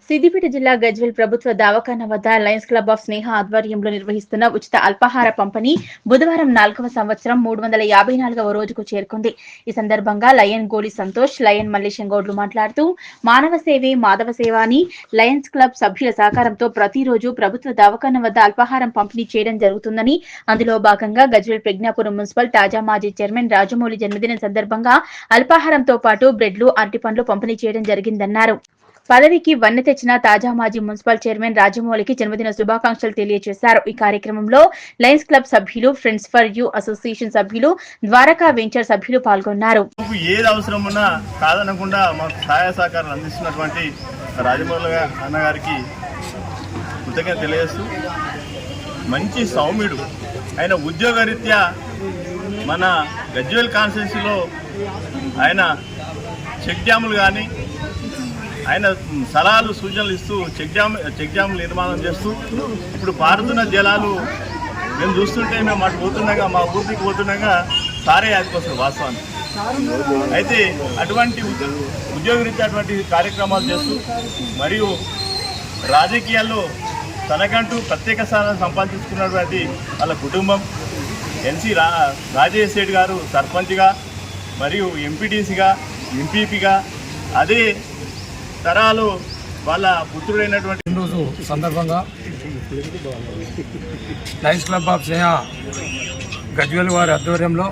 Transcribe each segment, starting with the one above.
సిద్దిపేట జిల్లా గజ్వేల్ ప్రభుత్వ దవాఖానా వద్ద లయన్స్ క్లబ్ ఆఫ్ స్నేహ ఆధ్వర్యంలో నిర్వహిస్తున్న ఉచిత అల్పాహార పంపిణీ బుధవారం 4వ సంవత్సరం 354వ రోజుకు చేరుకుంది. ఈ సందర్భంగా లయన్ గోలి సంతోష్, లయన్ మల్లేశం గౌడ్లు మాట్లాడుతూ మానవ సేవే మాధవ సేవ అని లయన్స్ క్లబ్ సభ్యుల సహకారంతో ప్రతిరోజు ప్రభుత్వ దవాఖానా వద్ద అల్పాహారం పంపిణీ చేయడం జరుగుతుందని, అందులో భాగంగా గజ్వేల్ ప్రజ్ఞాపురం మున్సిపల్ తాజా మాజీ చైర్మన్ రాజమౌళి జన్మదినం సందర్భంగా అల్పాహారంతో పాటు బ్రెడ్లు, అరటిపండ్లు పంపిణీ చేయడం జరిగిందన్నారు. పదవికి వన్నె తెచ్చిన తాజా మాజీ మున్సిపల్ చైర్మన్ రాజమౌళికి జన్మదిన శుభాకాంక్షలు తెలియజేశారు. ఈ కార్యక్రమంలో లయన్స్ క్లబ్ సభ్యులు, ఫ్రెండ్స్ ఫర్ యూ అసోసియేషన్ సభ్యులు, ద్వారకా వెంచర్ సభ్యులు పాల్గొన్నారు. ఏది అవసరం ఉన్నా కాదనకుండా మాకు సహాయ సహకారాలు అందిస్తున్నటువంటి రాజమౌళి అన్నగారికి కృతజ్ఞత తెలియజేస్తూ, మంచి సౌమ్యుడు ఆయన ఉద్యోగరీత్యా మన గజ్వేల్ కాన్స్టిట్యున్సీలో ఆయన చెక్ డ్యాములు కానీ ఆయన సలహాలు సూచనలు ఇస్తూ చెక్ డ్యాములు నిర్మాణం చేస్తూ ఇప్పుడు పారుతున్న జలాలు మేము చూస్తుంటే మేము అటు పోతుండగా మా ఊరికి పోతుండగా సారే యాదికొస్తారు వాస్తవాన్ని. అయితే అటువంటి ఉద్యోగరీత్యా అటువంటి కార్యక్రమాలు చేస్తూ మరియు రాజకీయాల్లో తనకంటూ ప్రత్యేక స్థానాన్ని సంపాదించుకున్నటువంటి వాళ్ళ కుటుంబం ఎన్సీ రాజేష్ రెడ్డి గారు సర్పంచ్గా మరియు ఎంపీటీసీగా, ఎంపీపీగా అదే తరాలు వాళ్ళ పుత్రుడైనటువంటి రోజు సందర్భంగా లయన్స్ క్లబ్ ఆఫ్ స్నేహ గజ్వేల్ వారి ఆధ్వర్యంలో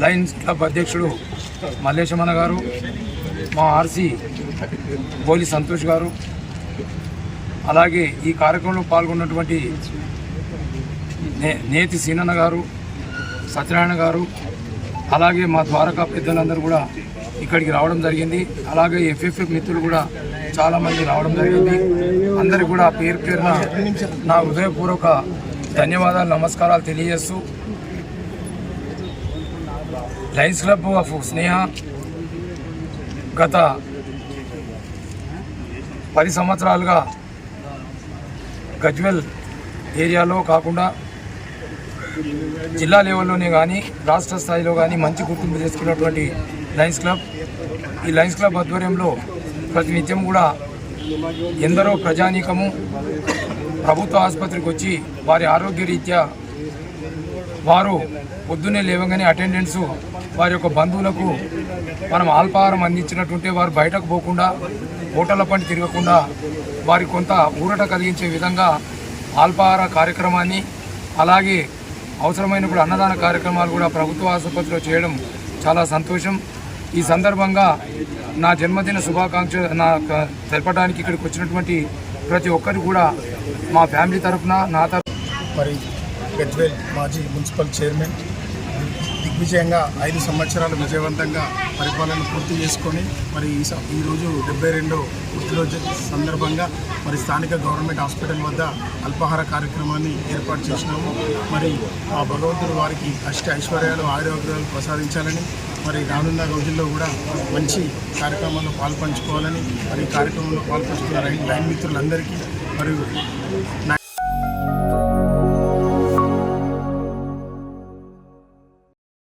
లయన్స్ క్లబ్ అధ్యక్షుడు మల్లేశమన్న గారు, మా ఆర్సీ గోలి సంతోష్ గారు, అలాగే ఈ కార్యక్రమంలో పాల్గొన్నటువంటి నేతి సీనన్న గారు, సత్యనారాయణ గారు, అలాగే మా ద్వారకా పెద్దలందరూ కూడా ఇక్కడికి రావడం జరిగింది. అలాగే ఎఫ్ఎఫ్ఎఫ్ మిత్రులు కూడా చాలామంది రావడం జరిగింది. అందరికి కూడా పేరు పేరున నా హృదయపూర్వక ధన్యవాదాలు, నమస్కారాలు తెలియజేస్తూ, లయన్స్ క్లబ్ ఆఫ్ స్నేహ గత 10 సంవత్సరాలుగా గజ్వేల్ ఏరియాలో కాకుండా జిల్లా లెవెల్లోనే కానీ రాష్ట్ర స్థాయిలో కానీ మంచి గుర్తింపు చేసుకున్నటువంటి లయన్స్ క్లబ్, ఈ లయన్స్ క్లబ్ ఆధ్వర్యంలో ప్రతినిత్యం కూడా ఎందరో ప్రజానీకము ప్రభుత్వ ఆసుపత్రికి వచ్చి వారి ఆరోగ్య రీత్యా వారు పొద్దున్నే లేవగానే అటెండెన్సు వారి యొక్క బంధువులకు మనం అల్పాహారం అందించినట్టుంటే వారు బయటకు పోకుండా హోటళ్ల పని తిరగకుండా వారి కొంత ఊరట కలిగించే విధంగా అల్పాహార కార్యక్రమాన్ని, అలాగే అవసరమైనప్పుడు అన్నదాన కార్యక్రమాలు కూడా ప్రభుత్వ ఆసుపత్రిలో చేయడం చాలా సంతోషం. ఈ సందర్భంగా నా జన్మదిన శుభాకాంక్ష తెలపడానికి ఇక్కడికి వచ్చినటువంటి ప్రతి ఒక్కరు కూడా మా ఫ్యామిలీ తరఫున, నా మరి గజ్వేల్ మాజీ మున్సిపల్ చైర్మన్ దిగ్విజయంగా 5 సంవత్సరాలు విజయవంతంగా పరిపాలన పూర్తి చేసుకొని మరి ఈరోజు 72వ పుట్టినరోజు సందర్భంగా మరి స్థానిక గవర్నమెంట్ హాస్పిటల్ వద్ద అల్పాహార కార్యక్రమాన్ని ఏర్పాటు చేసినాము. మరి ఆ భగవంతుడు వారికి ఐశ్వర్యాలు, ఆరోగ్యాలు ప్రసాదించాలని, మరి రానున్న రోజుల్లో కూడా మంచి కార్యక్రమాల్లో పాల్పంచుకోవాలని, మరి కార్యక్రమంలో పాల్పంచుకున్న లైన్ మిత్రులందరికీ మరియు